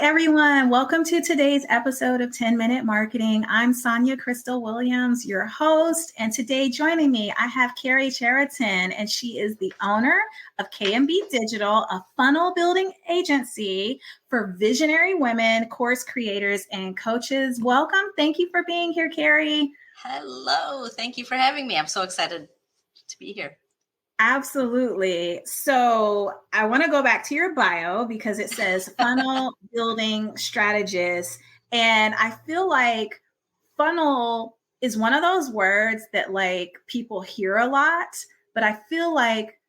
everyone. Welcome to today's episode of 10 Minute Marketing. I'm Sonja Crystal Williams, your host. And today joining me, I have Karrie Chariton, and she is the owner of KMB Digital, a funnel building agency for visionary women, course creators, and coaches. Welcome. Thank you for being here, Karrie. Hello. Thank you for having me. I'm so excited to be here. Absolutely. So I want to go back to your bio because it says funnel building strategist. And I feel like funnel is one of those words that like people hear a lot, but I feel like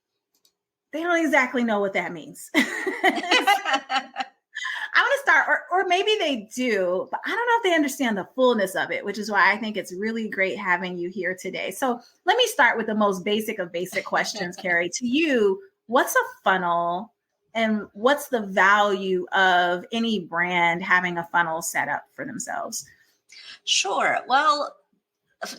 they don't exactly know what that means. I want to start, or maybe they do, but I don't know if they understand the fullness of it, which is why I think it's really great having you here today. So let me start with the most basic of basic questions, Karrie. To you, what's a funnel and what's the value of any brand having a funnel set up for themselves? Sure. Well,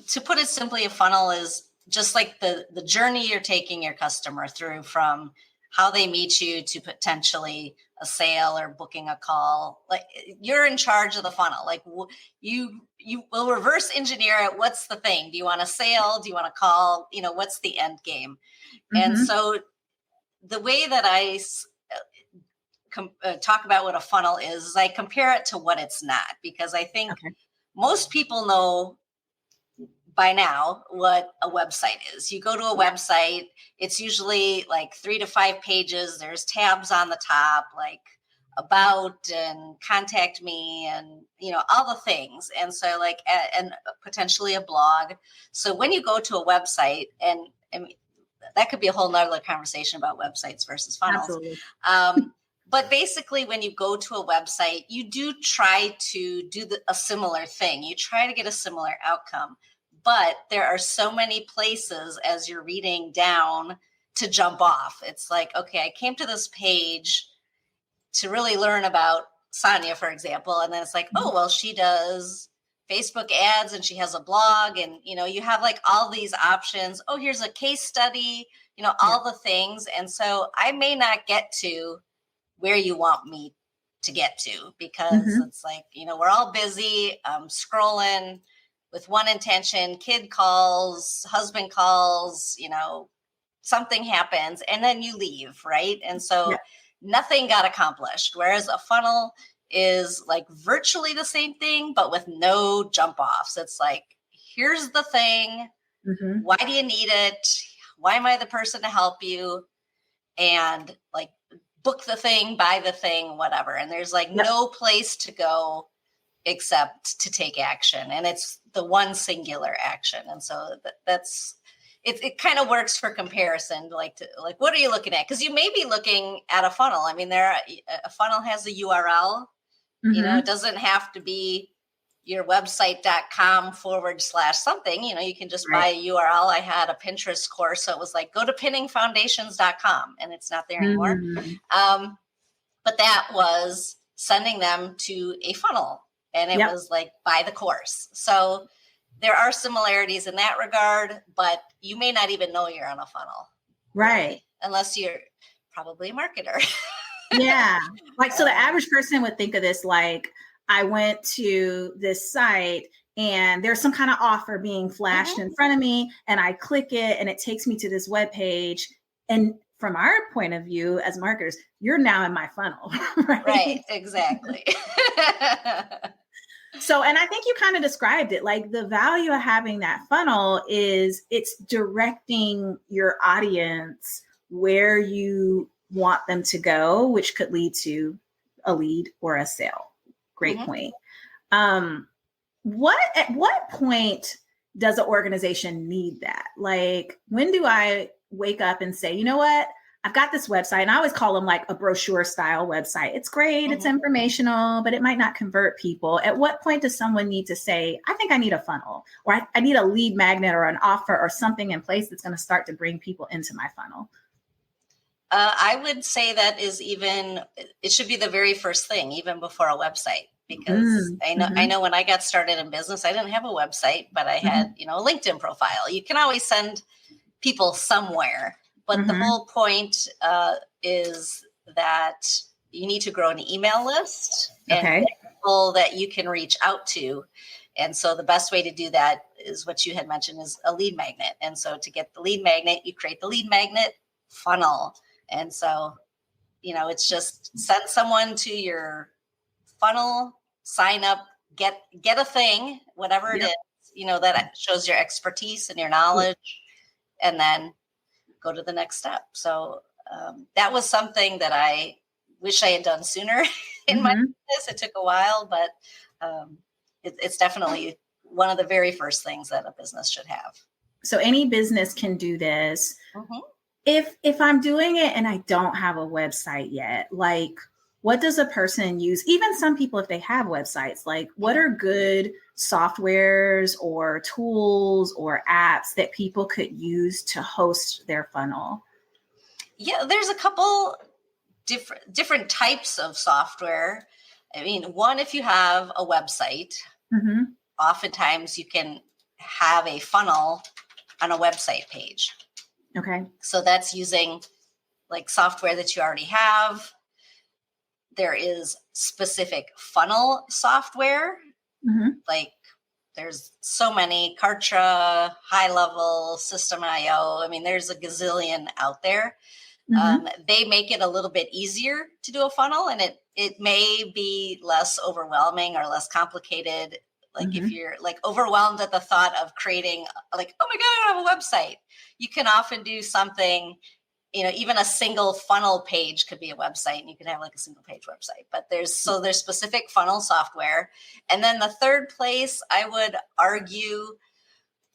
to put it simply, a funnel is just like the journey you're taking your customer through from how they meet you to potentially a sale or booking a call. Like you're in charge of the funnel. Like you will reverse engineer it. What's the thing? Do you want a sale? Do you want a call? What's the end game? Mm-hmm. And so the way that I talk about what a funnel is I compare it to what it's not, because I think most people know by now what a website is. You go to a website, it's usually like 3 to 5 pages. There's tabs on the top, like about and contact me and, all the things. And so and potentially a blog. So when you go to a website, and that could be a whole nother conversation about websites versus funnels. Absolutely. But basically, when you go to a website, you do try to do a similar thing. You try to get a similar outcome. But there are so many places as you're reading down to jump off. It's like, okay, I came to this page to really learn about Sonja, for example. And then it's like, oh, well, she does Facebook ads and she has a blog. And, you have like all these options. Oh, here's a case study, all the things. And so I may not get to where you want me to get to because it's like, we're all busy scrolling with one intention. Kid calls, husband calls, something happens, and then you leave, right? And so nothing got accomplished. Whereas a funnel is like virtually the same thing, but with no jump offs. It's like, here's the thing. Why do you need it? Why am I the person to help you? And like book the thing, buy the thing, whatever. And there's like no place to go except to take action. And it's the one singular action. And so that's, it kind of works for comparison, like what are you looking at? Because you may be looking at a funnel. I mean, a funnel has a URL, it doesn't have to be your website.com/something, you can just buy a URL. I had a Pinterest course. So it was like, go to pinningfoundations.com, and it's not there anymore. But that was sending them to a funnel. And it was like, buy the course. So there are similarities in that regard, but you may not even know you're on a funnel. Right. Unless you're probably a marketer. Yeah. Like, so the average person would think of this like, I went to this site and there's some kind of offer being flashed in front of me, and I click it and it takes me to this webpage. And from our point of view as marketers, you're now in my funnel. Right, exactly. So, and I think you kind of described it, like the value of having that funnel is it's directing your audience where you want them to go, which could lead to a lead or a sale. Great point. At what point does an organization need that? Like, when do I wake up and say, you know what? I've got this website, and I always call them like a brochure style website. It's great. It's informational, but it might not convert people. At what point does someone need to say, I think I need a funnel, or I need a lead magnet or an offer or something in place that's going to start to bring people into my funnel? I would say that it should be the very first thing, even before a website, because I know when I got started in business, I didn't have a website, but I had, a LinkedIn profile. You can always send people somewhere. But the whole point is that you need to grow an email list and Okay. people that you can reach out to. And so the best way to do that is what you had mentioned, is a lead magnet. And so to get the lead magnet, you create the lead magnet funnel. And so, it's just send someone to your funnel, sign up, get a thing, whatever it is, that shows your expertise and your knowledge, and then go to the next step. So that was something that I wish I had done sooner in my business. It took a while, but it's definitely one of the very first things that a business should have. So any business can do this. If I'm doing it and I don't have a website yet, like, what does a person use? Even some people, if they have websites, like, what are good softwares or tools or apps that people could use to host their funnel? Yeah, there's a couple different types of software. I mean, one, if you have a website, oftentimes you can have a funnel on a website page. Okay. So that's using like software that you already have. There is specific funnel software. Like there's so many, Kartra, High Level, System.io. I mean, there's a gazillion out there. They make it a little bit easier to do a funnel, and it may be less overwhelming or less complicated. Like if you're like overwhelmed at the thought of creating, like, oh my God, I don't have a website, you can often do something, even a single funnel page could be a website, and you can have like a single page website. But there's specific funnel software. And then the third place I would argue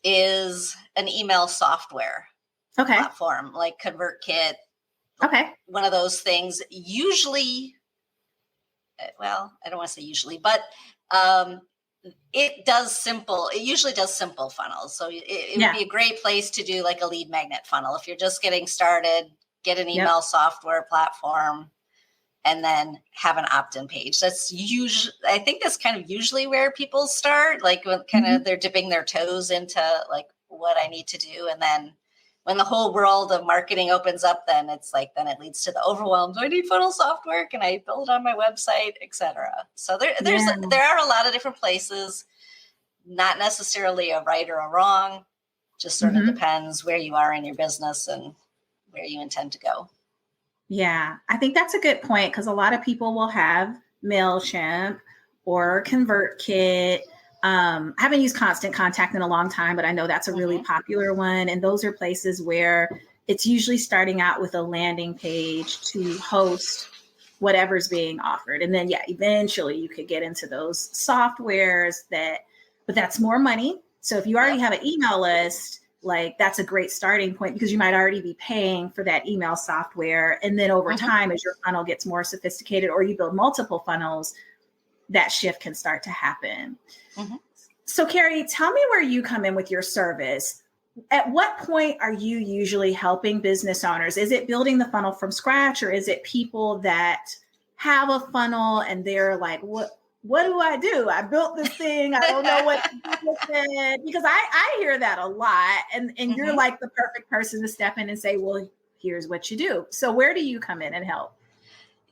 is an email software platform, like ConvertKit. Okay. One of those things. Usually, well, I don't want to say usually, but it usually does simple funnels. So it would be a great place to do like a lead magnet funnel. If you're just getting started, get an email software platform, and then have an opt-in page. That's I think that's kind of usually where people start, like when kind of they're dipping their toes into like what I need to do. And then when the whole world of marketing opens up, then it's like, then it leads to the overwhelm. Do I need funnel software? Can I build it on my website, etc.? So there are a lot of different places, not necessarily a right or a wrong, just sort of depends where you are in your business and where you intend to go. Yeah, I think that's a good point, because a lot of people will have MailChimp or ConvertKit. I haven't used Constant Contact in a long time, but I know that's a really popular one. And those are places where it's usually starting out with a landing page to host whatever's being offered. And then, eventually you could get into those softwares but that's more money. So if you already have an email list, like that's a great starting point, because you might already be paying for that email software. And then over time, as your funnel gets more sophisticated or you build multiple funnels, that shift can start to happen. So Karrie, tell me where you come in with your service. At what point are you usually helping business owners? Is it building the funnel from scratch, or is it people that have a funnel and they're like, what do I do? I built this thing. I don't know what to do with it. Because I hear that a lot. And you're like the perfect person to step in and say, well, here's what you do. So where do you come in and help?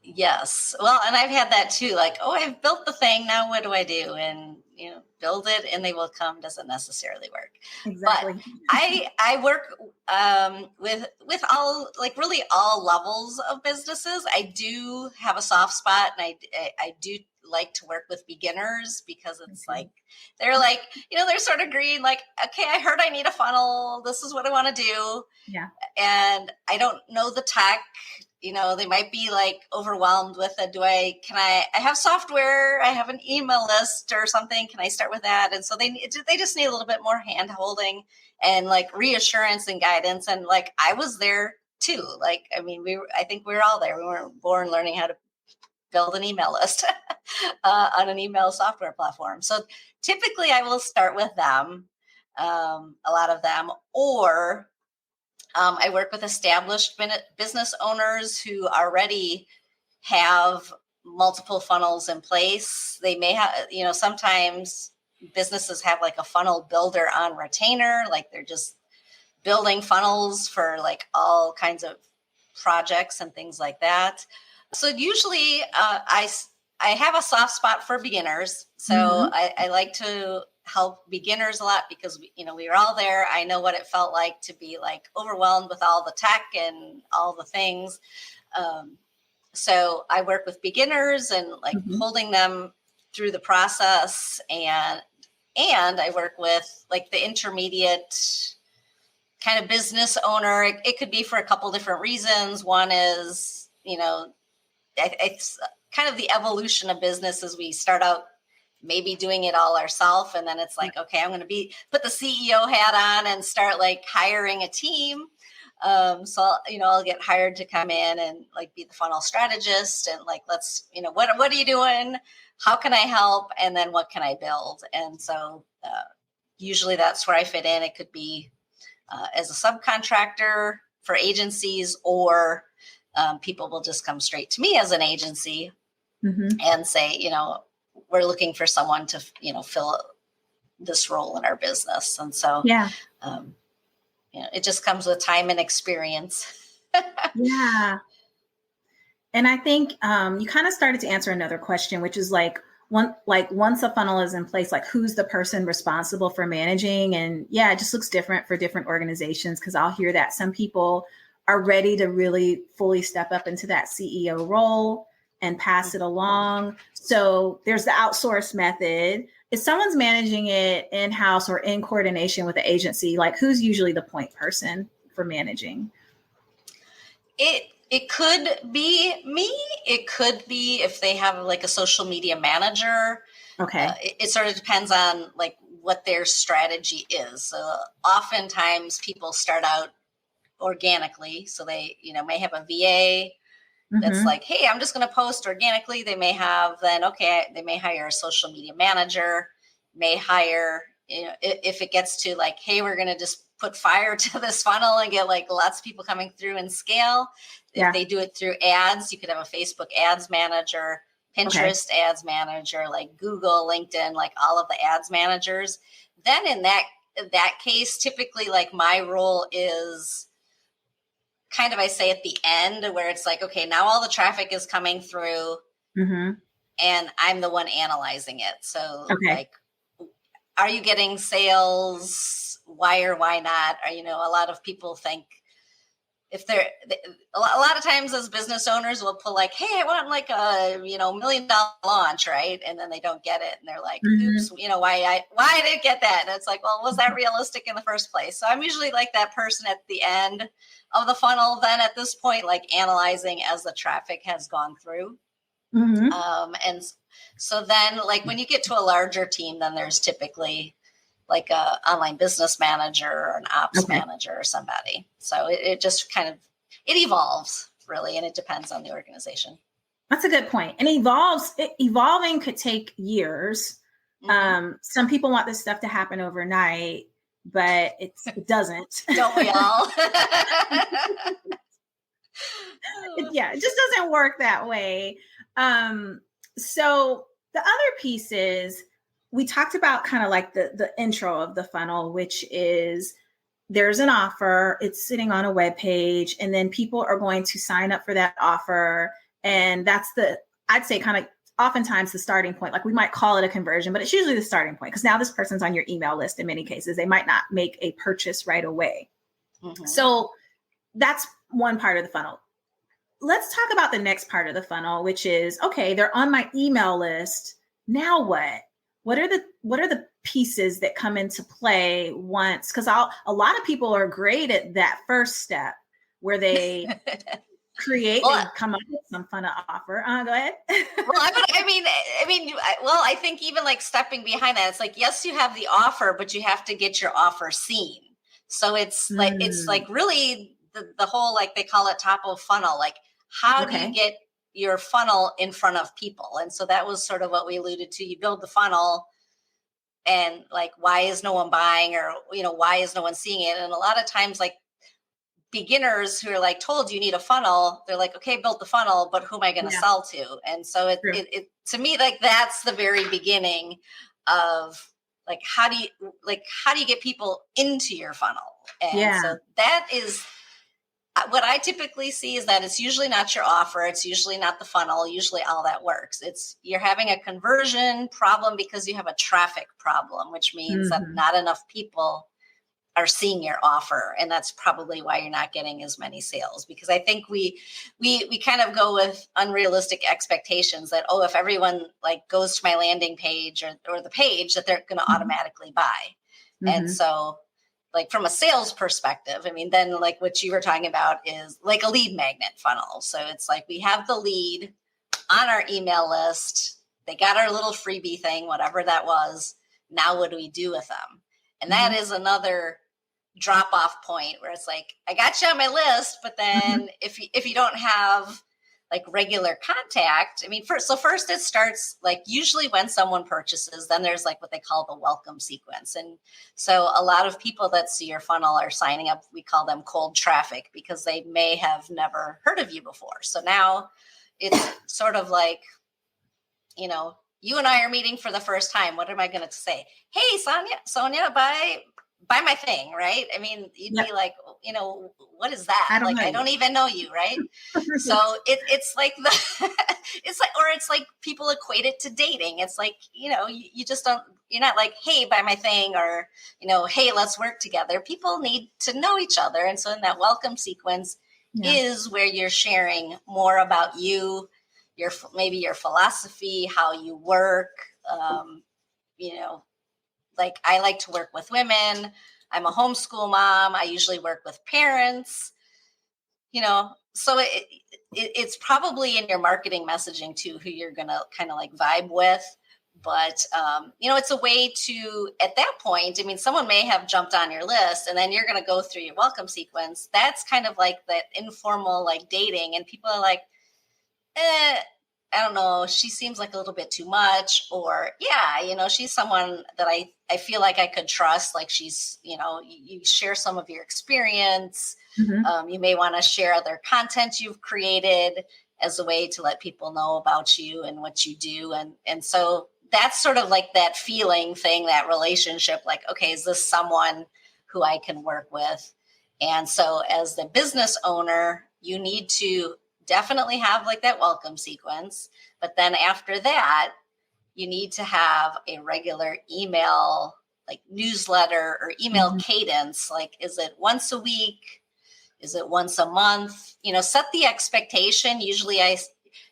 Yes. Well, and I've had that too. Like, oh, I've built the thing. Now what do I do? And, build it and they will come doesn't necessarily work. Exactly. But I work with all, like really all levels of businesses. I do have a soft spot, and I do like to work with beginners, because it's like, they're like, they're sort of green, like, okay, I heard I need a funnel. This is what I want to do. Yeah. And I don't know the tech. They might be like overwhelmed with it. I have software, I have an email list or something. Can I start with that? And so they just need a little bit more hand holding and like reassurance and guidance. And like, I was there too. Like, I mean, I think we were all there. We weren't born learning how to build an email list on an email software platform. So typically I will start with them, a lot of them, or I work with established business owners who already have multiple funnels in place. They may have, sometimes businesses have like a funnel builder on retainer, like they're just building funnels for like all kinds of projects and things like that. So usually I have a soft spot for beginners. So I like to help beginners a lot because, we were all there. I know what it felt like to be like overwhelmed with all the tech and all the things. So I work with beginners and like holding them through the process. And I work with like the intermediate kind of business owner. It could be for a couple different reasons. One is, it's kind of the evolution of business as we start out maybe doing it all ourselves. And then it's like, okay, I'm going to put the CEO hat on and start like hiring a team. So, I'll get hired to come in and like be the funnel strategist and like, let's, what are you doing? How can I help? And then what can I build? And so usually that's where I fit in. It could be as a subcontractor for agencies, or people will just come straight to me as an agency and say, we're looking for someone to, fill this role in our business. And so, it just comes with time and experience. Yeah. And I think you kind of started to answer another question, which is once a funnel is in place, like who's the person responsible for managing? And yeah, it just looks different for different organizations, because I'll hear that some people are ready to really fully step up into that CEO role and pass it along. So there's the outsource method. If someone's managing it in-house or in coordination with the agency, like who's usually the point person for managing? It could be me. It could be if they have like a social media manager. Okay. It sort of depends on like what their strategy is. So oftentimes people start out organically. So they, may have a VA that's like, hey, I'm just going to post organically. They may have they may hire a social media manager, may hire, if it gets to like, hey, we're going to just put fire to this funnel and get like lots of people coming through and scale. If they do it through ads, you could have a Facebook ads manager, Pinterest ads manager, like Google, LinkedIn, like all of the ads managers. Then in that case, typically like my role is kind of, I say at the end where it's like, okay, now all the traffic is coming through and I'm the one analyzing it. So like, are you getting sales? Why or why not? Or, a lot of people think if they're a lot of times as business owners will pull like, hey, I want like a, $1 million launch. Right. And then they don't get it. And they're like, oops, why I didn't get that. And it's like, well, was that realistic in the first place? So I'm usually like that person at the end of the funnel. Then at this point, like analyzing as the traffic has gone through. And so then like when you get to a larger team, then there's typically like a online business manager or an ops manager or somebody. So it just kind of, it evolves really. And it depends on the organization. That's a good point. And evolving could take years. Some people want this stuff to happen overnight, but it doesn't. Don't we all? It just doesn't work that way. So the other piece is, we talked about kind of like the intro of the funnel, which is there's an offer, it's sitting on a web page, and then people are going to sign up for that offer. And that's I'd say kind of oftentimes the starting point. Like we might call it a conversion, but it's usually the starting point, because now this person's on your email list. In many cases, they might not make a purchase right away. So that's one part of the funnel. Let's talk about the next part of the funnel, which is, okay, they're on my email list. Now what? What are the pieces that come into play once? Because a lot of people are great at that first step where they create and come up with some fun offer. Go ahead. I think even like stepping behind that, it's like, yes, you have the offer, but you have to get your offer seen. So it's like really the whole, like they call it top of funnel. Like how do you get your funnel in front of people? And so that was sort of what we alluded to. You build the funnel and like, why is no one buying, or, why is no one seeing it? And a lot of times like beginners who are like told you need a funnel, they're like, okay, build the funnel, but who am I going to sell to? And so it to me, like that's the very beginning of like, how do you get people into your funnel? And so that is, what I typically see is that it's usually not your offer. It's usually not the funnel. Usually all that works. It's you're having a conversion problem because you have a traffic problem, which means that not enough people are seeing your offer. And that's probably why you're not getting as many sales, because I think we kind of go with unrealistic expectations that, oh, if everyone like goes to my landing page or the page, that they're going to automatically buy. And so like from a sales perspective, I mean, then like what you were talking about is like a lead magnet funnel. So it's like we have the lead on our email list. They got our little freebie thing, whatever that was. Now what do we do with them? And that is another drop off point where it's like, I got you on my list, but then if you don't have like regular contact, I mean, first it starts like usually when someone purchases, then there's like what they call the welcome sequence. And so a lot of people that see your funnel are signing up. We call them cold traffic because they may have never heard of you before. So now it's sort of like, you know, you and I are meeting for the first time. What am I going to say? Hey, Sonja, buy my thing, right? I mean, you'd be like, you know, what is that? I don't even know you, right? So it's like it's like people equate it to dating. It's like, you know, you just don't, you're not like, hey, buy my thing, or, you know, hey, let's work together. People need to know each other. And so in that welcome sequence is where you're sharing more about you, maybe your philosophy, how you work, you know, like I like to work with women. I'm a homeschool mom. I usually work with parents, you know, so it's probably in your marketing messaging too, who you're going to kind of like vibe with. But, you know, it's a way to, at that point, I mean, someone may have jumped on your list and then you're going to go through your welcome sequence. That's kind of like that informal, like dating. And people are like, I don't know, she seems like a little bit too much, or yeah, you know, she's someone that I feel like I could trust. Like she's, you know, you share some of your experience. You may want to share other content you've created as a way to let people know about you and what you do. And so that's sort of like that feeling thing, that relationship, like, okay, is this someone who I can work with? And so as the business owner, you need to definitely have like that welcome sequence. But then after that, you need to have a regular email, like newsletter or email cadence. Like, is it once a week? Is it once a month? You know, set the expectation. Usually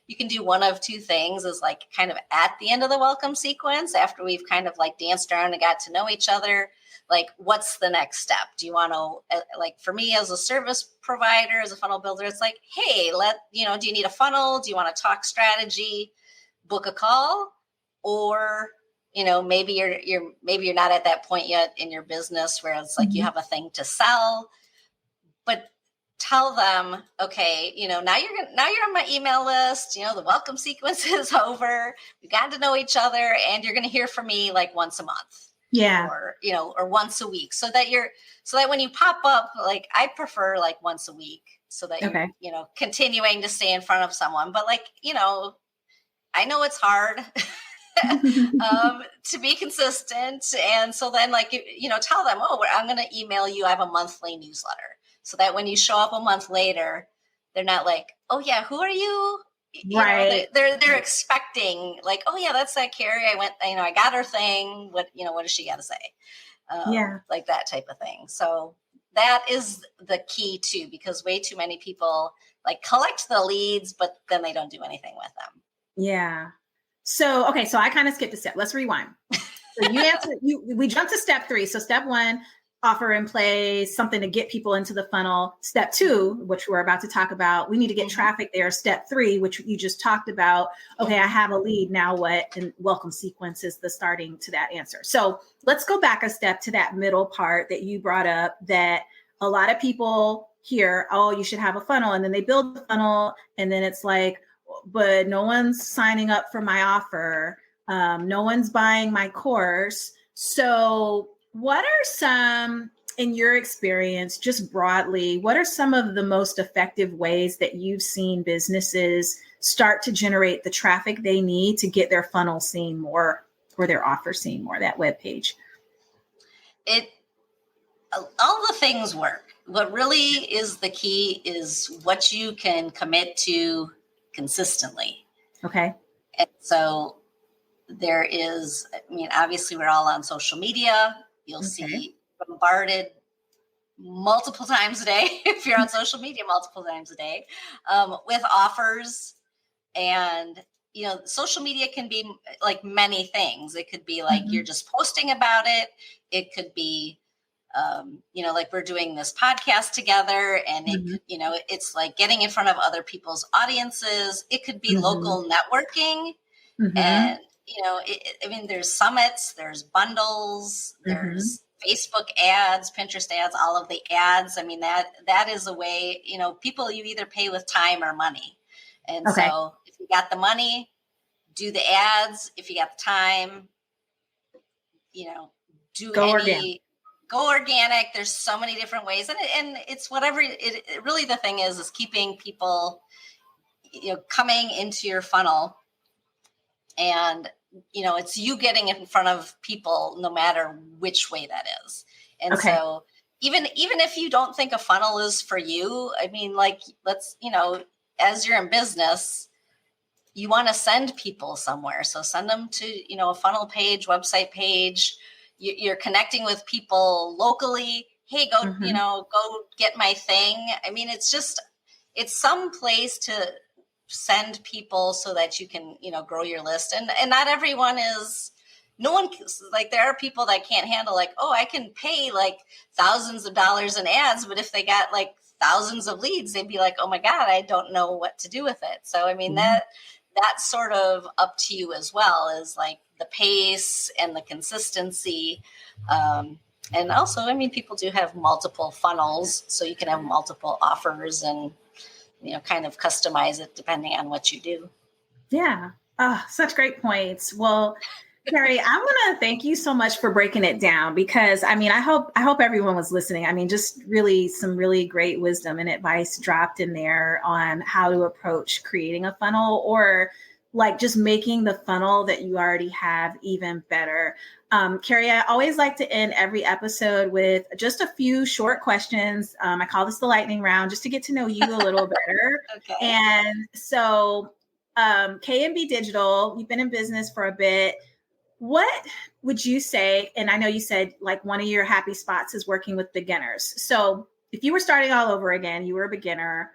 you can do one of two things, is like kind of at the end of the welcome sequence, after we've kind of like danced around and got to know each other. Like, what's the next step? Do you want to, like for me as a service provider, as a funnel builder, it's like, hey, do you need a funnel? Do you want to talk strategy, book a call? Or, you know, maybe you're not at that point yet in your business where it's like you have a thing to sell, but tell them, okay, you know, now you're on my email list. You know, the welcome sequence is over. We've gotten to know each other, and you're going to hear from me like once a month. Yeah. Or, you know, or once a week, so that when you pop up, like I prefer like once a week, so that you're, you know, continuing to stay in front of someone. But like, you know, I know it's hard to be consistent. And so then like, you know, tell them, oh, I'm going to email you. I have a monthly newsletter, so that when you show up a month later, they're not like, oh yeah, who are you? Right. They're expecting like, oh yeah, that's that Karrie. I got her thing. What does she got to say? Like that type of thing. So that is the key too, because way too many people like collect the leads, but then they don't do anything with them. Yeah. So, okay. So I kind of skipped a step. Let's rewind. So we jumped to step 3. So step 1, offer in place, something to get people into the funnel. Step 2, which we're about to talk about, we need to get traffic there. Step 3, which you just talked about. Okay, I have a lead. Now what? And welcome sequence is the starting to that answer. So let's go back a step to that middle part that you brought up, that a lot of people hear, oh, you should have a funnel. And then they build the funnel. And then it's like, but no one's signing up for my offer. No one's buying my course. So what are some, in your experience, just broadly, what are some of the most effective ways that you've seen businesses start to generate the traffic they need to get their funnel seen more, or their offer seen more, that web page? All the things work. what really is the key is what you can commit to consistently. Okay. And so there is, I mean, obviously we're all on social media. You'll see bombarded multiple times a day if you're on social media multiple times a day with offers. And social media can be like many things. It could be like you're just posting about it. It could be like we're doing this podcast together, and it could, it's like getting in front of other people's audiences. It could be local networking, and there's summits, there's bundles, there's Facebook ads, Pinterest ads, all of the ads. I mean, that is a way, people, you either pay with time or money. And so if you got the money, do the ads. If you got the time, go organic. There's so many different ways. And it's whatever it really, the thing is keeping people, coming into your funnel, and, it's you getting in front of people no matter which way that is. And so even if you don't think a funnel is for you, I mean, like, let's, as you're in business, you want to send people somewhere. So send them to, a funnel page, website page. You're connecting with people locally. Hey, go, go get my thing. I mean, it's some place to send people so that you can, grow your list. And not everyone is, like, there are people that can't handle, like, oh, I can pay like thousands of dollars in ads, but if they got like thousands of leads, they'd be like, oh my God, I don't know what to do with it. So, I mean, that's sort of up to you as well, as like the pace and the consistency. And also, I mean, people do have multiple funnels, so you can have multiple offers and, kind of customize it depending on what you do. Yeah. Oh, such great points. Well, Karrie, I want to thank you so much for breaking it down, because I mean, I hope everyone was listening. I mean, just really some really great wisdom and advice dropped in there on how to approach creating a funnel, or like just making the funnel that you already have even better. Karrie, I always like to end every episode with just a few short questions. I call this the lightning round, just to get to know you a little better. Okay. And so KMB Digital, you've been in business for a bit. What would you say? And I know you said like one of your happy spots is working with beginners. So if you were starting all over again, you were a beginner,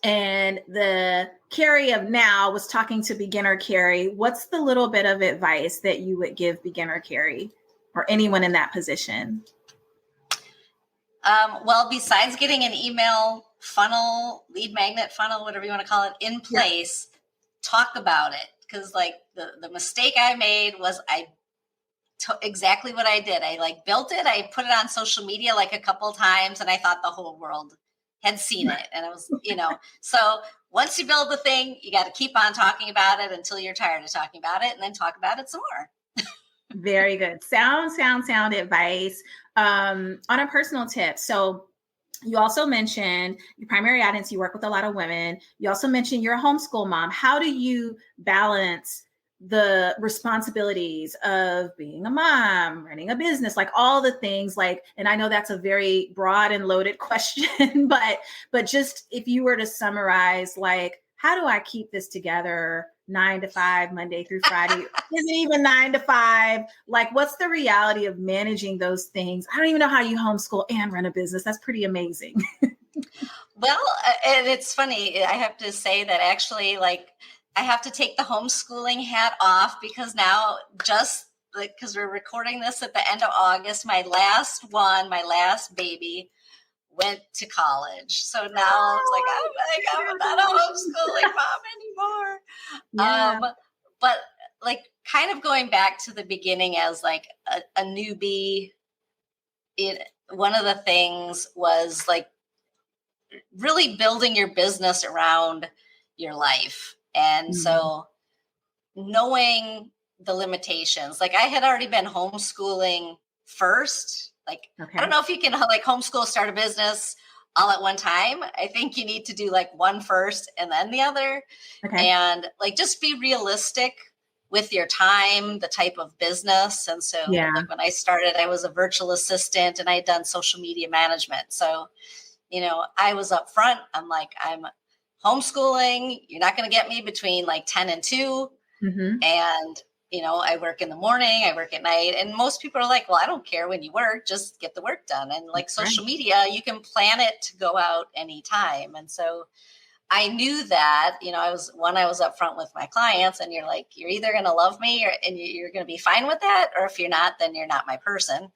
and the Karrie of now was talking to beginner Karrie, what's the little bit of advice that you would give beginner Karrie or anyone in that position? Well, besides getting an email funnel, lead magnet funnel, whatever you want to call it, in place, talk about it. Because like the mistake I made was exactly what I did. I like built it. I put it on social media like a couple times, and I thought the whole world had seen it. And it was, so once you build the thing, you got to keep on talking about it until you're tired of talking about it, and then talk about it some more. Very good. Sound advice. On a personal tip. So you also mentioned your primary audience, you work with a lot of women. You also mentioned you're a homeschool mom. How do you balance the responsibilities of being a mom, running a business, like all the things, like, and I know that's a very broad and loaded question, but just if you were to summarize, like, how do I keep this together 9 to 5, Monday through Friday? Is it even 9 to 5? Like, what's the reality of managing those things? I don't even know how you homeschool and run a business. That's pretty amazing. Well, and it's funny. I have to say that actually, like, I have to take the homeschooling hat off, because now, just like, because we're recording this at the end of August, my last baby went to college. So now it's like, I'm not a homeschooling mom anymore. Yeah. But like, kind of going back to the beginning as like a newbie, one of the things was like really building your business around your life. And so knowing the limitations, like I had already been homeschooling first. Like, I don't know if you can like homeschool, start a business all at one time. I think you need to do like one first and then the other. And like, just be realistic with your time, the type of business. And so like when I started, I was a virtual assistant and I had done social media management. So, I was up front. I'm like, I'm homeschooling. You're not going to get me between like 10 and 2. Mm-hmm. And, I work in the morning, I work at night. And most people are like, well, I don't care when you work, just get the work done. And like social media, you can plan it to go out anytime. And so I knew that, I was up front with my clients, and you're like, you're either going to love me and you're going to be fine with that. Or if you're not, then you're not my person.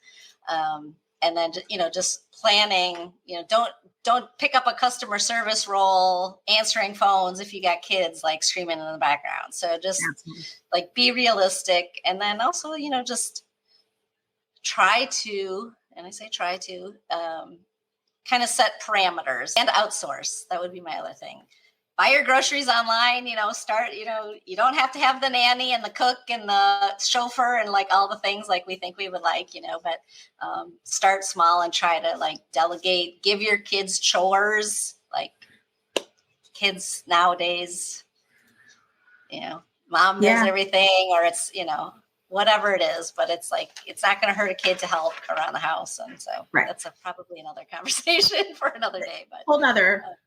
And then, just planning, don't pick up a customer service role, answering phones if you got kids like screaming in the background. So just like be realistic. And then also, just try to, and I say try to, kind of set parameters and outsource. That would be my other thing. Buy your groceries online, start, you don't have to have the nanny and the cook and the chauffeur and like all the things like we think we would like, but start small and try to like delegate, give your kids chores. Like kids nowadays, mom does everything, or it's, whatever it is, but it's like, it's not going to hurt a kid to help around the house. And so that's probably another conversation for another day,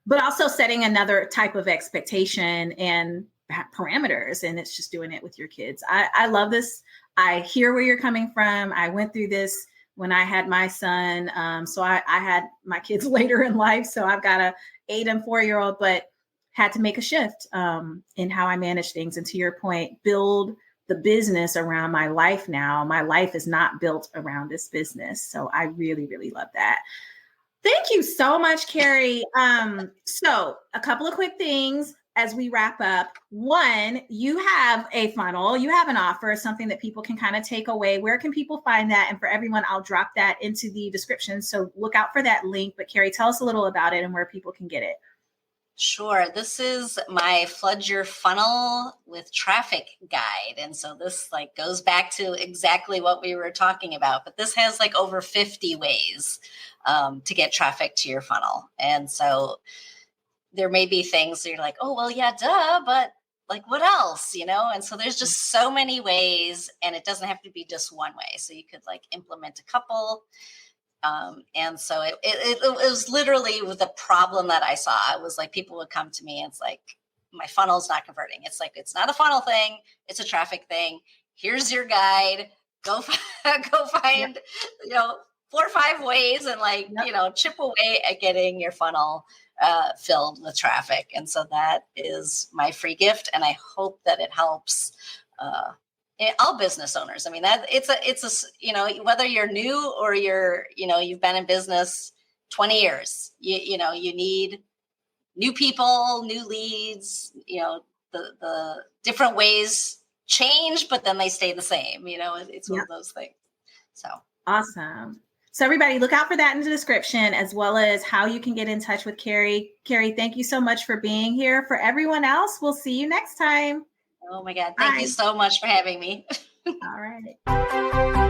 but also setting another type of expectation and parameters. And it's just doing it with your kids. I love this. I hear where you're coming from. I went through this when I had my son. So I had my kids later in life. So I've got a 8 and 4-year-old, but had to make a shift in how I manage things. And to your point, build the business around my life now. My life is not built around this business. So I really, really love that. Thank you so much, Karrie. So a couple of quick things as we wrap up. One, you have a funnel, you have an offer, something that people can kind of take away. Where can people find that? And for everyone, I'll drop that into the description. So look out for that link. But Karrie, tell us a little about it and where people can get it. Sure. This is my Flood Your Funnel with Traffic guide. And so this like goes back to exactly what we were talking about, but this has like over 50 ways to get traffic to your funnel. And so there may be things that you're like, oh, well, yeah, duh, but like what else, And so there's just so many ways, and it doesn't have to be just one way. So you could like implement a couple. And so it was literally the problem that I saw. It was like people would come to me and it's like, my funnel's not converting. It's like, it's not a funnel thing. It's a traffic thing. Here's your guide. Go find, 4 or 5 ways and like, chip away at getting your funnel filled with traffic. And so that is my free gift. And I hope that it helps all business owners. I mean, that it's a, whether you're new or you've been in business 20 years, you need new people, new leads, the different ways change, but then they stay the same, it's one of those things. So awesome. So everybody look out for that in the description, as well as how you can get in touch with Karrie. Karrie, thank you so much for being here. For everyone else, we'll see you next time. Oh my God. Thank you so much for having me. All right.